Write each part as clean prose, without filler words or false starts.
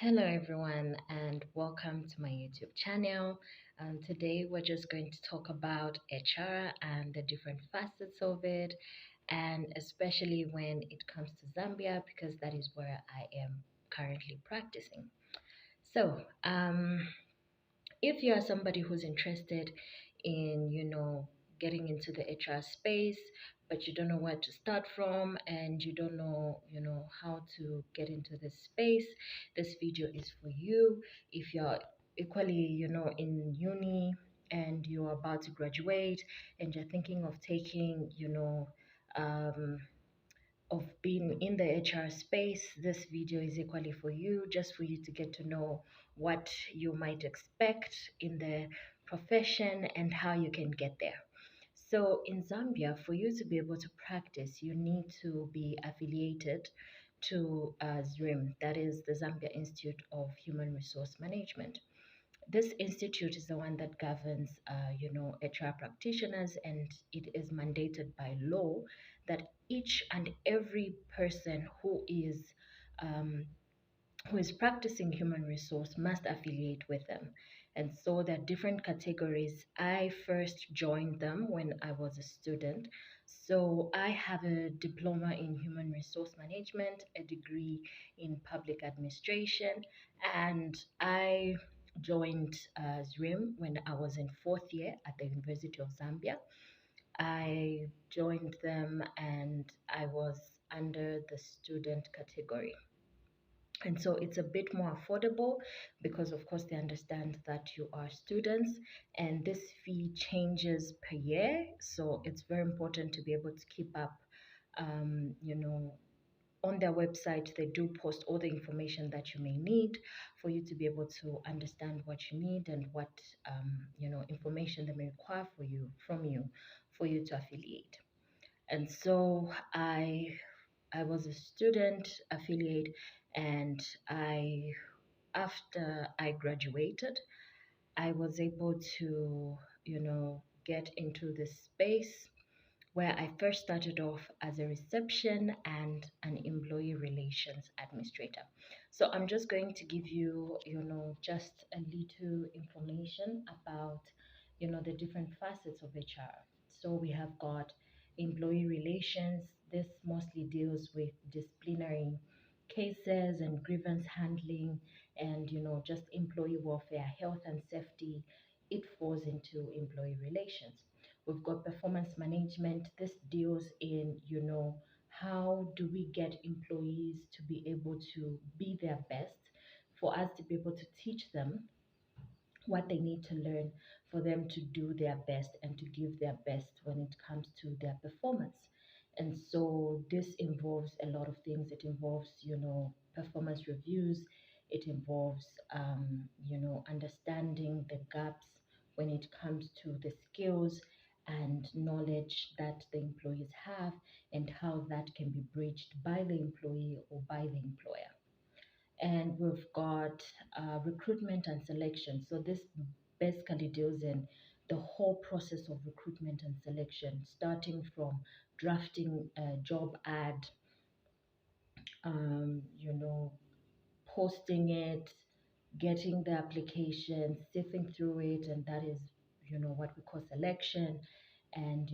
Hello, everyone, and welcome to my YouTube channel. Today, we're just going to talk about HR and the different facets of it, and especially when it comes to Zambia, because that is where I am currently practicing. So, if you are somebody who's interested in, getting into the HR space, but you don't know where to start from and you don't know, how to get into this space, this video is for you. If you're equally, in uni and you're about to graduate and you're thinking of taking, um, of being in the HR space, this video is equally for you, just for you to get to know what you might expect in the profession and how you can get there. So, in Zambia, for you to be able to practice, you need to be affiliated to ZWIM, that is the Zambia Institute of Human Resource Management. This institute is the one that governs, HR practitioners, and it is mandated by law that each and every person um, who is practicing human resource must affiliate with them. And so there are different categories. I first joined them when I was a student. So I have a diploma in human resource management, a degree in public administration, and I joined ZWIM when I was in fourth year at the University of Zambia. I joined them and I was under the student category. And so it's a bit more affordable because, of course, they understand that you are students and this fee changes per year. So it's very important to be able to keep up, um, you know, on their website, they do post all the information that you may need for you to be able to understand what you need and what information they may require from you for you to affiliate. And so I was a student affiliate, and I after I graduated, I was able to get into this space where I first started off as a reception and an employee relations administrator. So I'm just going to give you, just a little information about, the different facets of HR. So we have got employee relations. This mostly deals with disciplinary cases and grievance handling and, just employee welfare, health and safety. It falls into employee relations. We've got performance management. This deals in, how do we get employees to be able to be their best, for us to be able to teach them what they need to learn for them to do their best and to give their best when it comes to their performance. And so this involves a lot of things. It involves, performance reviews. It involves, understanding the gaps when it comes to the skills and knowledge that the employees have and how that can be bridged by the employee or by the employer. And we've got recruitment and selection. So this basically deals in the whole process of recruitment and selection, starting from drafting a job ad, um, you know, posting it, getting the application, sifting through it, and that is, what we call selection, and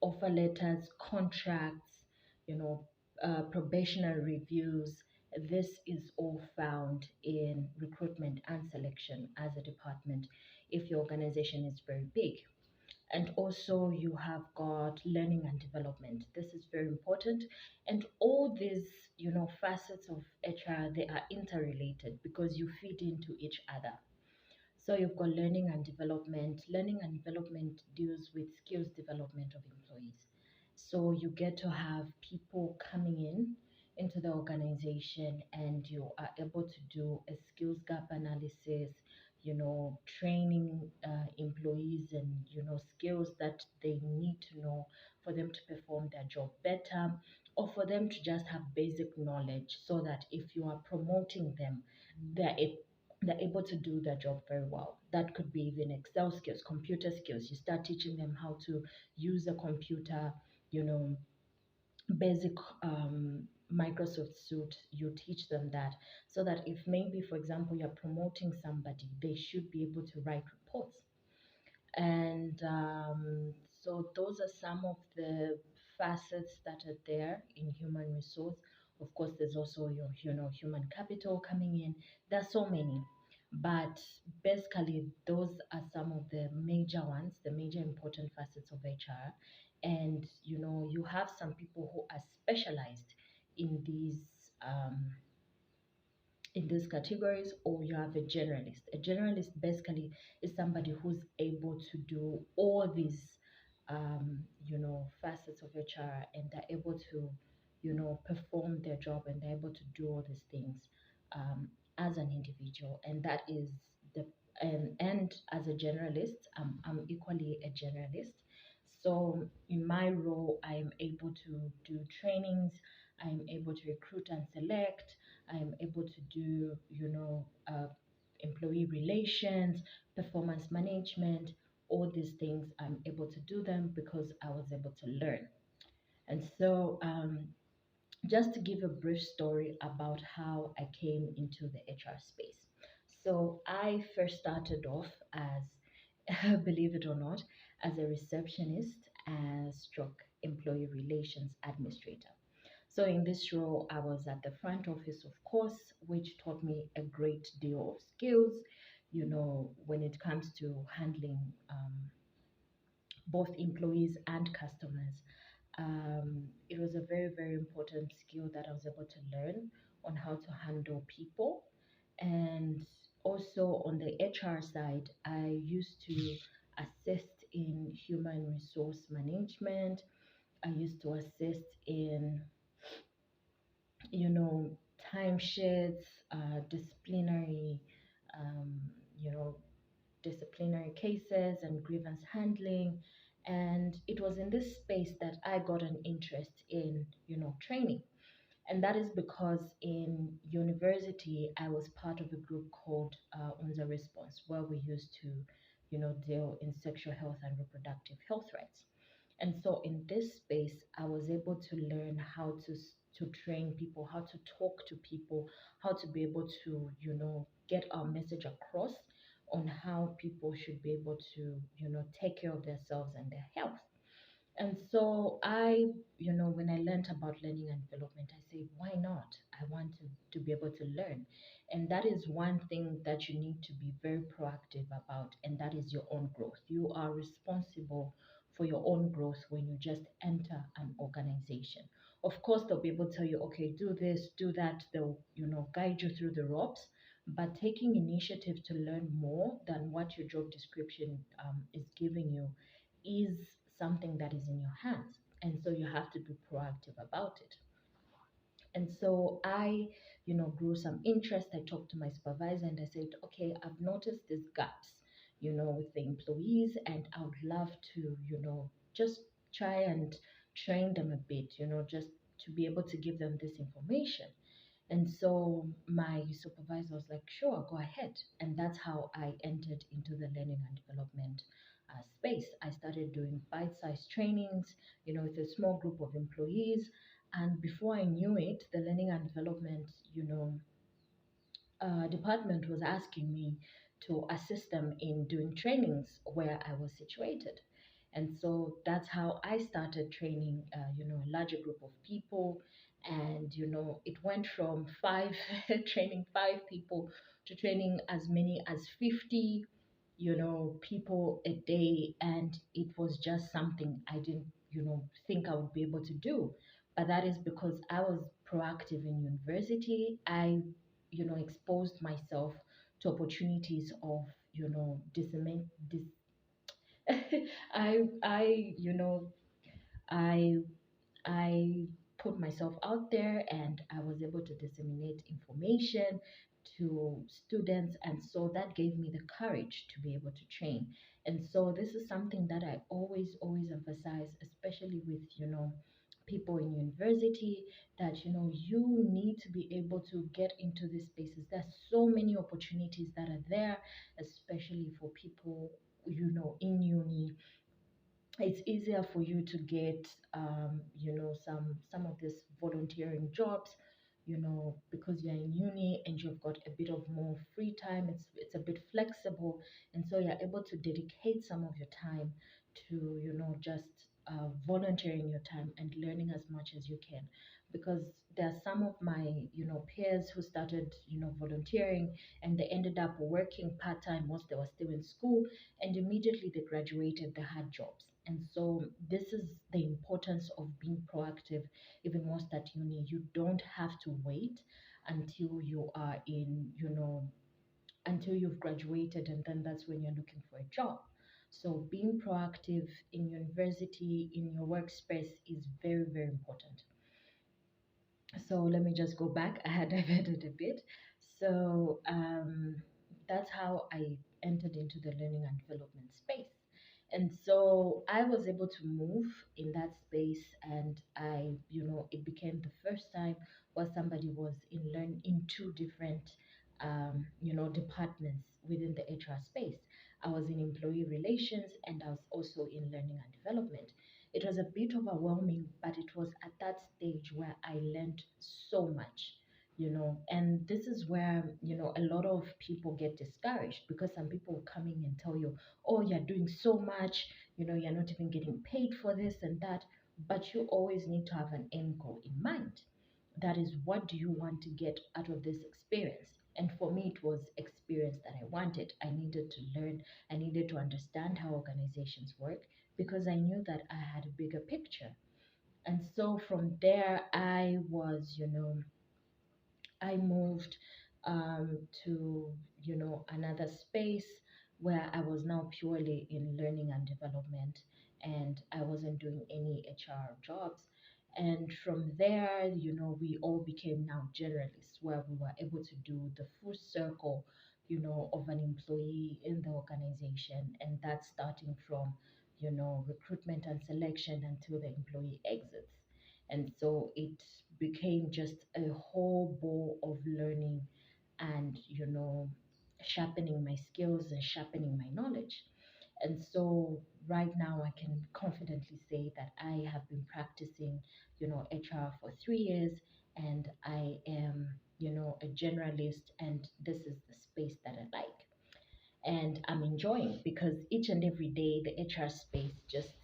offer letters, contracts, probationary reviews. This is all found in recruitment and selection as a department if your organization is very big. And also you have got learning and development. This is very important. And all these, facets of HR, they are interrelated because you feed into each other. So you've got learning and development. Learning and development deals with skills development of employees. So you get to have people coming into the organization and you are able to do a skills gap analysis, training employees and, skills that they need to know for them to perform their job better or for them to just have basic knowledge so that if you are promoting them, they're they're able to do their job very well. That could be even Excel skills, computer skills. You start teaching them how to use a computer, you know, basic Microsoft suite, you teach them that, so that if maybe, for example, you're promoting somebody, they should be able to write reports. And so those are some of the facets that are there in human resource. Of course, there's also your, human capital coming in. There's so many, but basically those are some of the major ones, the major important facets of HR. And you have some people who are specialized in these categories, or you have a generalist. A generalist basically is somebody who's able to do all these facets of HR, and they're able to perform their job, and they're able to do all these things as an individual. And that is the and as a generalist, I'm equally a generalist. So in my role, I'm able to do trainings, I'm able to recruit and select, I'm able to do, employee relations, performance management, all these things. I'm able to do them because I was able to learn. And so, just to give a brief story about how I came into the HR space. So, I first started off as, believe it or not, as a receptionist, as stroke employee relations administrator. So in this role, I was at the front office, of course, which taught me a great deal of skills, when it comes to handling both employees and customers. It was a very, very important skill that I was able to learn on how to handle people. And also on the HR side, I used to assist in human resource management. I used to assist in you know, timesheets, disciplinary, um, you know, disciplinary cases and grievance handling. And it was in this space that I got an interest in, training. And that is because in university, I was part of a group called Unza Response, where we used to, deal in sexual health and reproductive health rights. And so in this space, I was able to learn how to train people, how to talk to people, how to be able to, get our message across on how people should be able to, take care of themselves and their health. And so when I learned about learning and development, I said, why not? I want to be able to learn. And that is one thing that you need to be very proactive about, and that is your own growth. You are responsible for your own growth when you just enter an organization. Of course, they'll be able to tell you, okay, do this, do that. They'll, guide you through the ropes. But taking initiative to learn more than what your job description is giving you is something that is in your hands. And so you have to be proactive about it. And so I, grew some interest. I talked to my supervisor and I said, okay, I've noticed these gaps, with the employees, and I would love to, just try and train them a bit, just to be able to give them this information. And so my supervisor was like, sure, go ahead. And that's how I entered into the learning and development space. I started doing bite sized trainings, with a small group of employees. And before I knew it, the learning and development, department was asking me to assist them in doing trainings where I was situated. And so that's how I started training, a larger group of people. And, it went from five, training five people to training as many as 50, people a day. And it was just something I didn't, think I would be able to do. But that is because I was proactive in university. I exposed myself to opportunities of, disseminate, I, I I put myself out there and I was able to disseminate information to students. And so that gave me the courage to be able to train. And so this is something that I always, always emphasize, especially with, people in university, that, you need to be able to get into these spaces. There's so many opportunities that are there, especially for people, in uni, it's easier for you to get some of these volunteering jobs, because you're in uni and you've got a bit of more free time. It's a bit flexible, and so you're able to dedicate some of your time to just volunteering your time and learning as much as you can. Because there are some of my peers who started volunteering, and they ended up working part-time whilst they were still in school, and immediately they graduated, they had jobs. And so this is the importance of being proactive. Even whilst at uni, you don't have to wait until you are in, until you've graduated, and then that's when you're looking for a job. So being proactive in university, in your workspace, is very, very important. So let me just go back. I had diverted a bit. So that's how I entered into the learning and development space. And so I was able to move in that space, and it became the first time where somebody was in two different, departments within the HR space. I was in employee relations, and I was also in learning and development. It was a bit overwhelming, but it was at that stage where I learned so much, and this is where, a lot of people get discouraged, because some people will come in and tell you, oh, you're doing so much, you're not even getting paid for this and that. But you always need to have an end goal in mind. That is, what do you want to get out of this experience? And for me, it was experience that I wanted. I needed to learn, I needed to understand how organizations work, because I knew that I had a bigger picture. And so from there, I moved to another space where I was now purely in learning and development, and I wasn't doing any HR jobs. And from there, we all became now generalists, where we were able to do the full circle, of an employee in the organization, and that's starting from recruitment and selection until the employee exits. And so it became just a whole bowl of learning, and sharpening my skills and sharpening my knowledge. And so right now I can confidently say that I have been practicing HR for 3 years, and I am a generalist, and this is the space that I like, and I'm enjoying, because each and every day the HR space just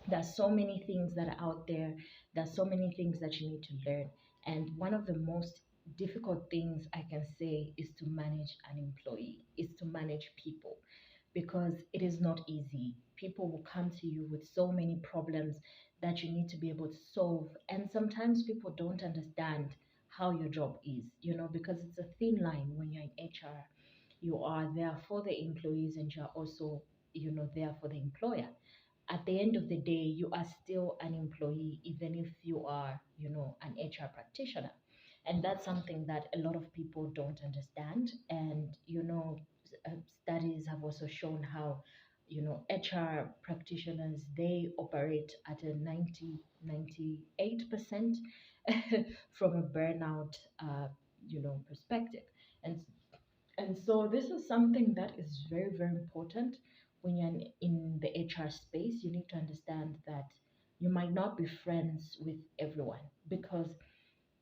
there's so many things that are out there. There's so many things that you need to learn. And one of the most difficult things I can say is to manage an employee, is to manage people, because it is not easy. People will come to you with so many problems that you need to be able to solve. And sometimes people don't understand how your job is, because it's a thin line when you're in HR. You are there for the employees, and you're also, there for the employer. At the end of the day, you are still an employee, even if you are, an HR practitioner. And that's something that a lot of people don't understand. And, studies have also shown how, HR practitioners, they operate at a 98% from a burnout, perspective. And and so this is something that is very, very important when you're in the HR space. You need to understand that you might not be friends with everyone, because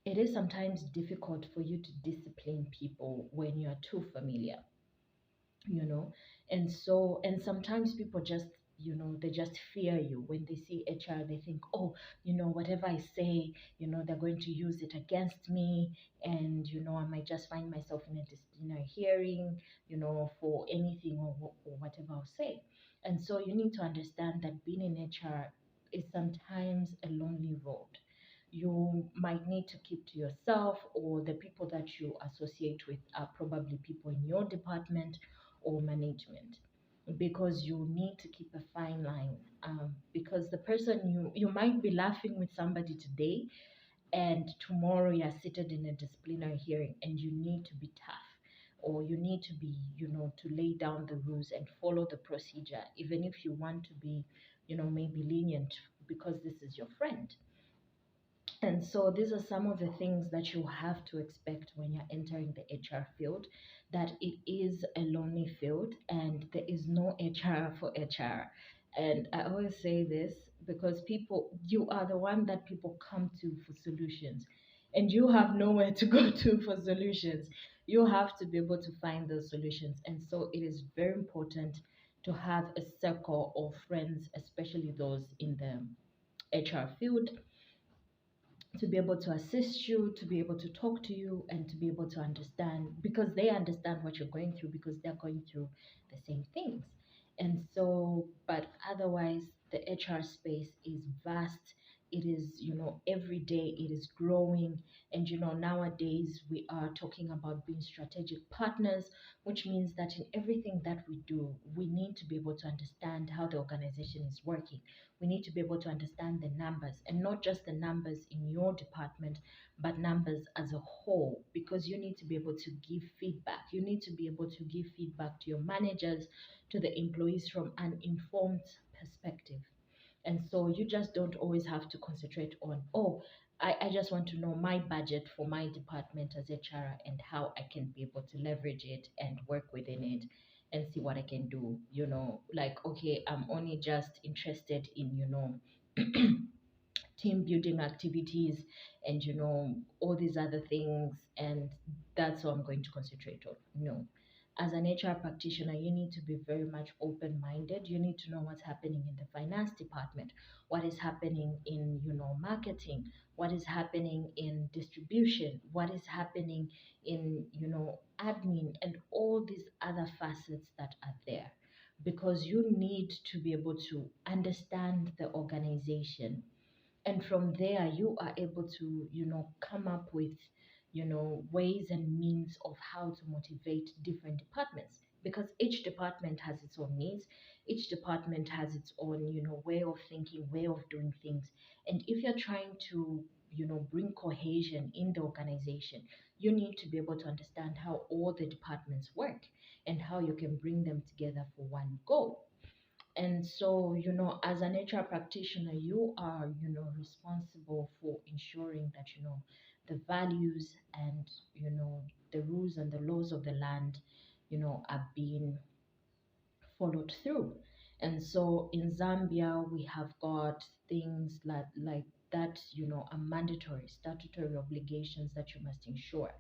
it is sometimes difficult for you to discipline people when you're too familiar, you know and sometimes people just, they just fear you. When they see HR, they think, oh, whatever I say, they're going to use it against me, and I might just find myself in a disciplinary hearing, for anything, or whatever I'll say. And so you need to understand that being in HR is sometimes a lonely road. You might need to keep to yourself, or the people that you associate with are probably people in your department or management, because you need to keep a fine line. Because the person, you might be laughing with somebody today, and tomorrow you're seated in a disciplinary hearing, and you need to be tough, or you need to be, to lay down the rules and follow the procedure, even if you want to be, maybe lenient, because this is your friend. And so these are some of the things that you have to expect when you're entering the HR field, that it is a lonely field, and there is no HR for HR. And I always say this because people, you are the one that people come to for solutions, and you have nowhere to go to for solutions. You have to be able to find those solutions. And so it is very important to have a circle of friends, especially those in the HR field, to be able to assist you, to be able to talk to you, and to be able to understand, because they understand what you're going through because they're going through the same things. And so, but otherwise, the HR space is vast. It is, every day it is growing. And, nowadays we are talking about being strategic partners, which means that in everything that we do, we need to be able to understand how the organization is working. We need to be able to understand the numbers, and not just the numbers in your department, but numbers as a whole, because you need to be able to give feedback. You need to be able to give feedback to your managers, to the employees from an informed perspective. And so you just don't always have to concentrate on, oh, I just want to know my budget for my department as HR and how I can be able to leverage it and work within it and see what I can do. Like, okay, I'm only just interested in, team building activities and all these other things, and that's what I'm going to concentrate on. No, as an HR practitioner, you need to be very much open minded. You need to know what's happening in the finance department, what is happening in marketing, what is happening in distribution, what is happening in admin, and all these other facets that are there, because you need to be able to understand the organization, and from there you are able to come up with ways and means of how to motivate different departments, because each department has its own needs. Each department has its own way of thinking, way of doing things. And if you're trying to bring cohesion in the organization, you need to be able to understand how all the departments work and how you can bring them together for one goal. And so, as an HR practitioner, you are, responsible for ensuring that, the values and, the rules and the laws of the land, are being followed through. And so in Zambia, we have got things like that, are mandatory statutory obligations that you must ensure.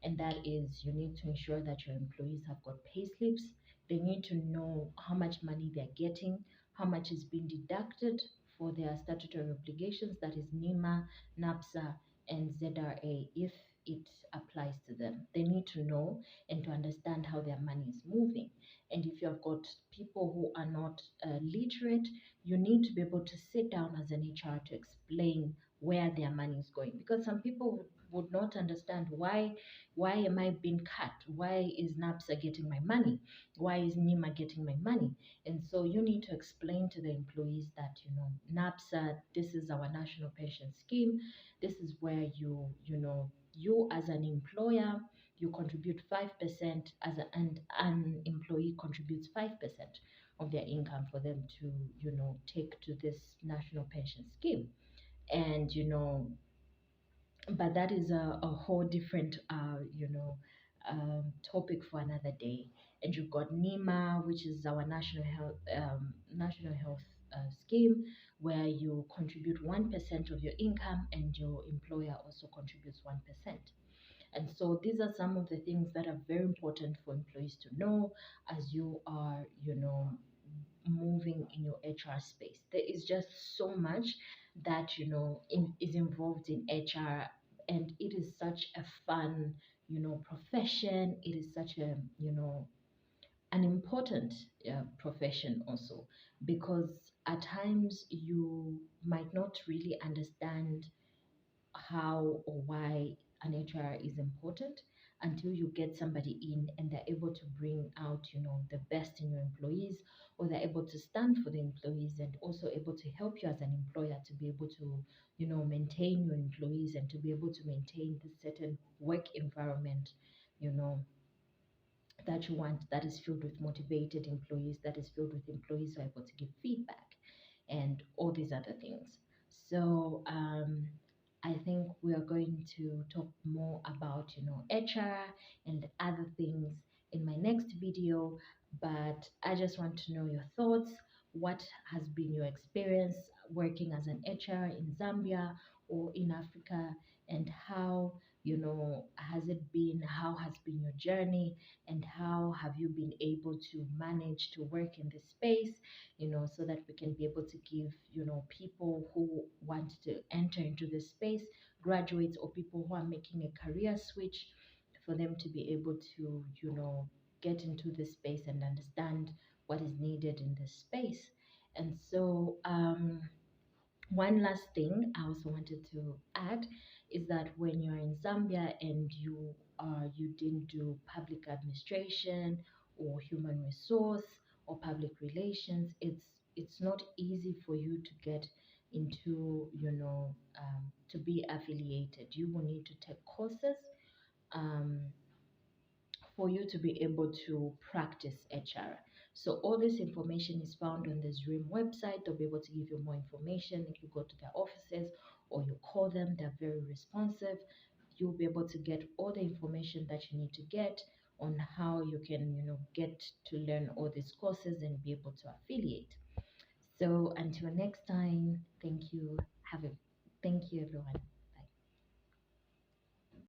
And that is, you need to ensure that your employees have got pay slips. They need to know how much money they're getting, how much is being deducted for their statutory obligations, that is NEMA, NAPSA, and ZRA, if it applies to them. They need to know and to understand how their money is moving. And if you have got people who are not literate, you need to be able to sit down as an HR to explain where their money is going. Because some people would not understand, why am I being cut? Why is NAPSA getting my money? Why is NEMA getting my money? And so you need to explain to the employees that, NAPSA, this is our national pension scheme. This is where you as an employer, you contribute 5%, and an employee contributes 5% of their income for them to take to this national pension scheme. And but that is a whole different topic for another day. And you've got NEMA, which is our national health scheme, where you contribute 1% of your income and your employer also contributes 1%. And so these are some of the things that are very important for employees to know as you are, moving in your HR space. There is just so much that, is involved in HR, and it is such a fun, profession. It is such a, an important profession also, because at times you might not really understand how or why an HR is important until you get somebody in and they're able to bring out, the best in your employees, or they're able to stand for the employees and also able to help you as an employer to be able to, maintain your employees and to be able to maintain this certain work environment, you know, that you want, that is filled with motivated employees, that is filled with employees who are able to give feedback and all these other things. So I think we are going to talk more about HR and other things in my next video. But I just want to know your thoughts. what has been your experience working as an HR in Zambia or in Africa, and how, has it been, how has been your journey, and how have you been able to manage to work in this space, so that we can be able to give, people who want to enter into this space, graduates or people who are making a career switch, for them to be able to, get into this space and understand what is needed in this space. And so, one last thing I also wanted to add is that when you're in Zambia and you didn't do public administration or human resource or public relations, it's not easy for you to get into, to be affiliated. You will need to take courses, um, for you to be able to practice HR. So all this information is found on the ziwm website. They'll be able to give you more information if you go to their offices or you call them. They're very responsive. You'll be able to get all the information that you need to get on how you can, get to learn all these courses and be able to affiliate. So until next time, thank you. Thank you, everyone.